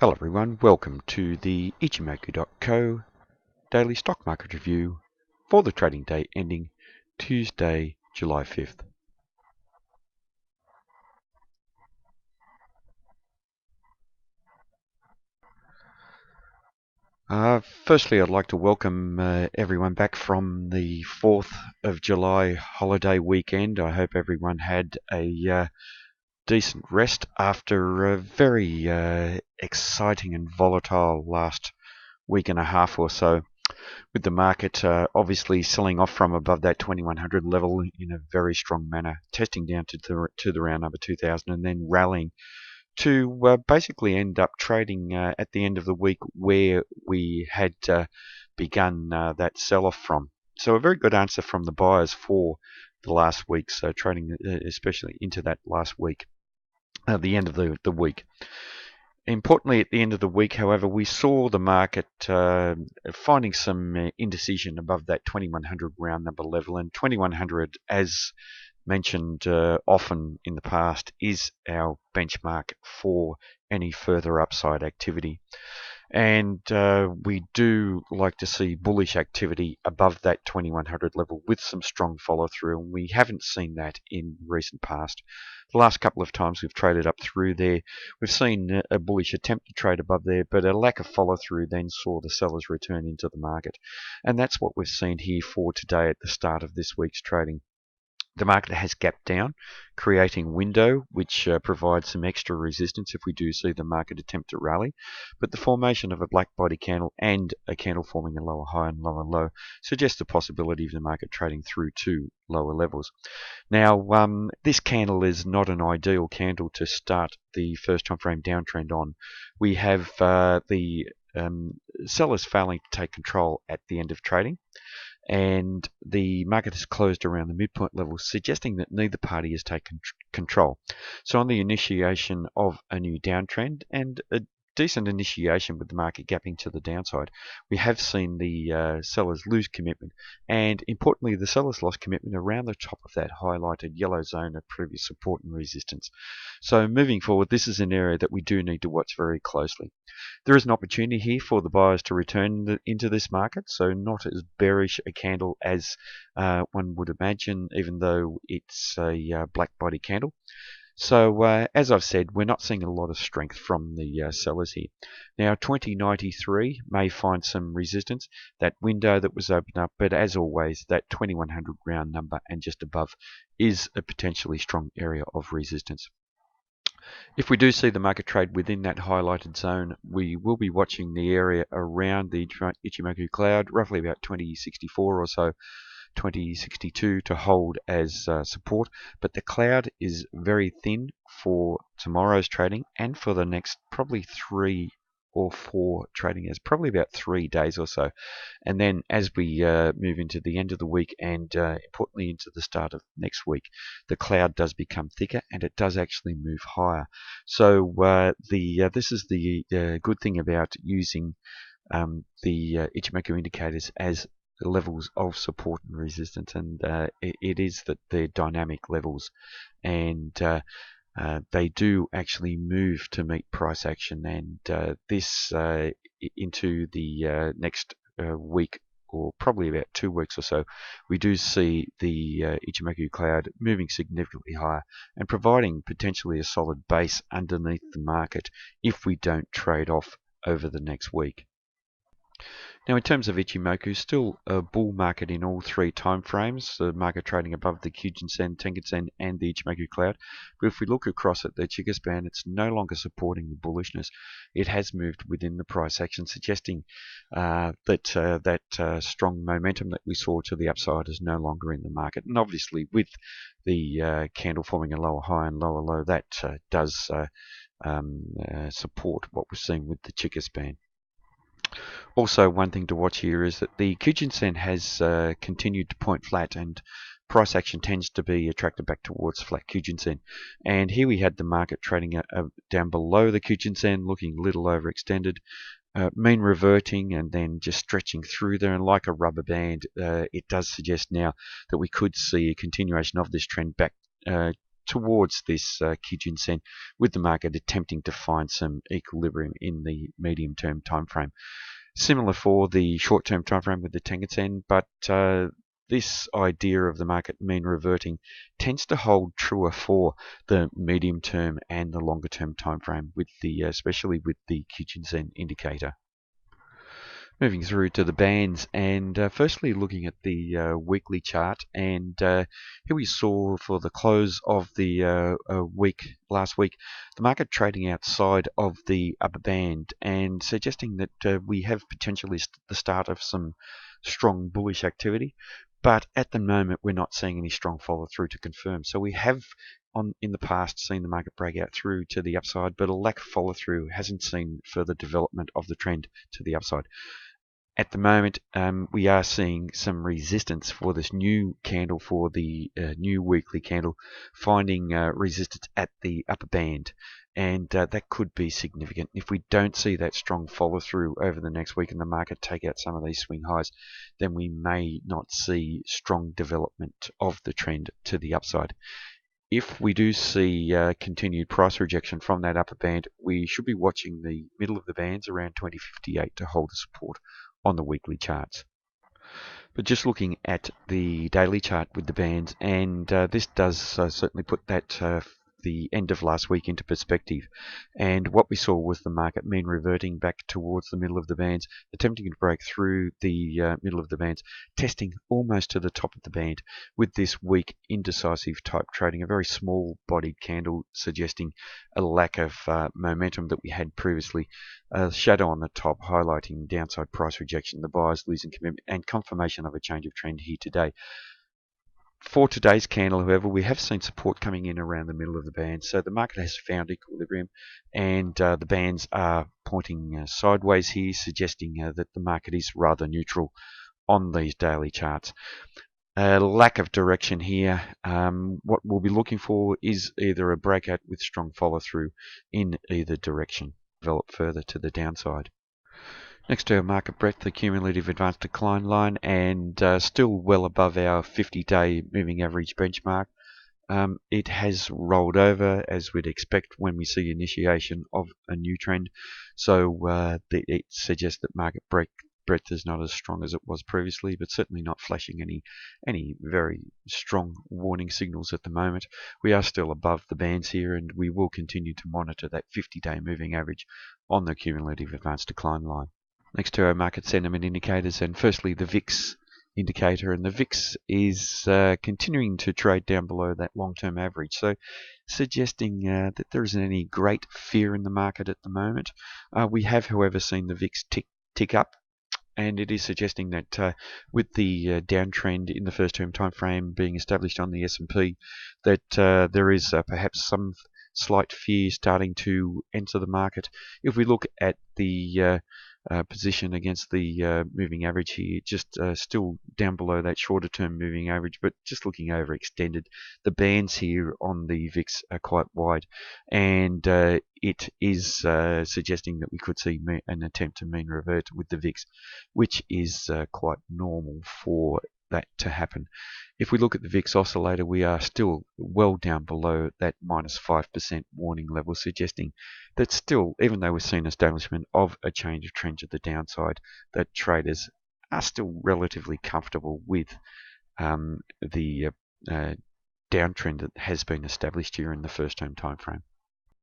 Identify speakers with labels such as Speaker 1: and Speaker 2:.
Speaker 1: Hello everyone, welcome to the Ichimoku.co daily stock market review for the trading day ending Tuesday, July 5th. Firstly, I'd like to welcome everyone back from the 4th of July holiday weekend. I hope everyone had a decent rest after a very exciting and volatile last week and a half or so, with the market obviously selling off from above that 2100 level in a very strong manner, testing down to the round number 2000 and then rallying to basically end up trading at the end of the week where we had begun that sell-off from. So a very good answer from the buyers for the last week, so trading especially into that last week, the end of the week. Importantly, at the end of the week, however, we saw the market finding some indecision above that 2100 round number level, and 2100, as mentioned often in the past, is our benchmark for any further upside activity. And we do like to see bullish activity above that 2100 level with some strong follow through, and we haven't seen that in recent past. The last couple of times we've traded up through there, we've seen a bullish attempt to trade above there, but a lack of follow through then saw the sellers return into the market. And that's what we've seen here for today at the start of this week's trading. The market has gapped down, creating window, which provides some extra resistance if we do see the market attempt to rally. But the formation of a black body candle and a candle forming a lower high and lower low suggests the possibility of the market trading through to lower levels. Now, this candle is not an ideal candle to start the first time frame downtrend on. We have the sellers failing to take control at the end of trading, and the market has closed around the midpoint level, suggesting that neither party has taken control. So on the initiation of a new downtrend and a decent initiation with the market gapping to the downside, we have seen the sellers lose commitment, and importantly the sellers lost commitment around the top of that highlighted yellow zone of previous support and resistance. So moving forward, this is an area that we do need to watch very closely. There is an opportunity here for the buyers to return into this market, so not as bearish a candle as one would imagine, even though it's a black body candle. So as I've said, we're not seeing a lot of strength from the sellers here. Now 2093 may find some resistance, that window that was opened up, but as always that 2100 round number and just above is a potentially strong area of resistance. If we do see the market trade within that highlighted zone, we will be watching the area around the Ichimoku cloud, roughly about 2064 or so, 2062 to hold as support. But the cloud is very thin for tomorrow's trading and for the next probably 3 or 4 trading hours, probably about 3 days or so. And then as we move into the end of the week and importantly into the start of next week, the cloud does become thicker and it does actually move higher. So this is the good thing about using the Ichimoku indicators as levels of support and resistance, and it is that they're dynamic levels, and they do actually move to meet price action, and this into the next week, or probably about 2 weeks or so, we do see the Ichimoku cloud moving significantly higher and providing potentially a solid base underneath the market if we don't trade off over the next week. Now in terms of Ichimoku, still a bull market in all 3 time frames, the market trading above the Kijun-sen, Tenkan-sen and the Ichimoku cloud. But if we look across at the Chiká span, it's no longer supporting the bullishness. It has moved within the price action, suggesting that strong momentum that we saw to the upside is no longer in the market. And obviously with the candle forming a lower high and lower low, that does support what we're seeing with the Chiká span. Also, one thing to watch here is that the Kijun-sen has continued to point flat, and price action tends to be attracted back towards flat Kijun-sen. And here we had the market trading down below the Kijun-sen, looking a little overextended, mean reverting and then just stretching through there, and like a rubber band, it does suggest now that we could see a continuation of this trend back towards this Kijun-sen, with the market attempting to find some equilibrium in the medium-term time frame. Similar for the short-term time frame with the Tenkan-sen, but this idea of the market mean reverting tends to hold truer for the medium-term and the longer-term time frame, with the especially with the Kijun-sen indicator. Moving through to the bands, and firstly looking at the weekly chart, and here we saw for the close of the last week, the market trading outside of the upper band, and suggesting that we have potentially the start of some strong bullish activity, but at the moment we're not seeing any strong follow through to confirm. So we have in the past seen the market break out through to the upside, but a lack of follow through hasn't seen further development of the trend to the upside. At the moment, we are seeing some resistance for this new candle, for the new weekly candle, finding resistance at the upper band, and that could be significant. If we don't see that strong follow through over the next week and the market take out some of these swing highs, then we may not see strong development of the trend to the upside. If we do see continued price rejection from that upper band, we should be watching the middle of the bands around 2058 to hold the support on the weekly charts. But just looking at the daily chart with the bands, and this does certainly put that the end of last week into perspective. And what we saw was the market mean reverting back towards the middle of the bands, attempting to break through the middle of the bands, testing almost to the top of the band with this weak indecisive type trading, a very small bodied candle suggesting a lack of momentum that we had previously. A shadow on the top highlighting downside price rejection, the buyers losing commitment, and confirmation of a change of trend here today. For today's candle, however, we have seen support coming in around the middle of the band, so the market has found equilibrium, and the bands are pointing sideways here, suggesting that the market is rather neutral on these daily charts. Lack of direction here. What we'll be looking for is either a breakout with strong follow through in either direction, develop further to the downside. Next to our market breadth, the cumulative advanced decline line, and still well above our 50-day moving average benchmark. It has rolled over, as we'd expect when we see initiation of a new trend. So it suggests that market breadth is not as strong as it was previously, but certainly not flashing any very strong warning signals at the moment. We are still above the bands here, and we will continue to monitor that 50-day moving average on the cumulative advanced decline line. Next to our market sentiment indicators, and firstly the VIX indicator, and the VIX is continuing to trade down below that long-term average, so suggesting that there isn't any great fear in the market at the moment. We have, however, seen the VIX tick up, and it is suggesting that with the downtrend in the first term time frame being established on the S&P, that there is perhaps some slight fear starting to enter the market. If we look at the position against the moving average here, just still down below that shorter term moving average, but just looking overextended. The bands here on the VIX are quite wide, and it is suggesting that we could see an attempt to mean revert with the VIX, which is quite normal for that to happen. If we look at the VIX oscillator, we are still well down below that -5% warning level, suggesting that still, even though we're seeing establishment of a change of trend to the downside, that traders are still relatively comfortable with the downtrend that has been established here in the first term time frame.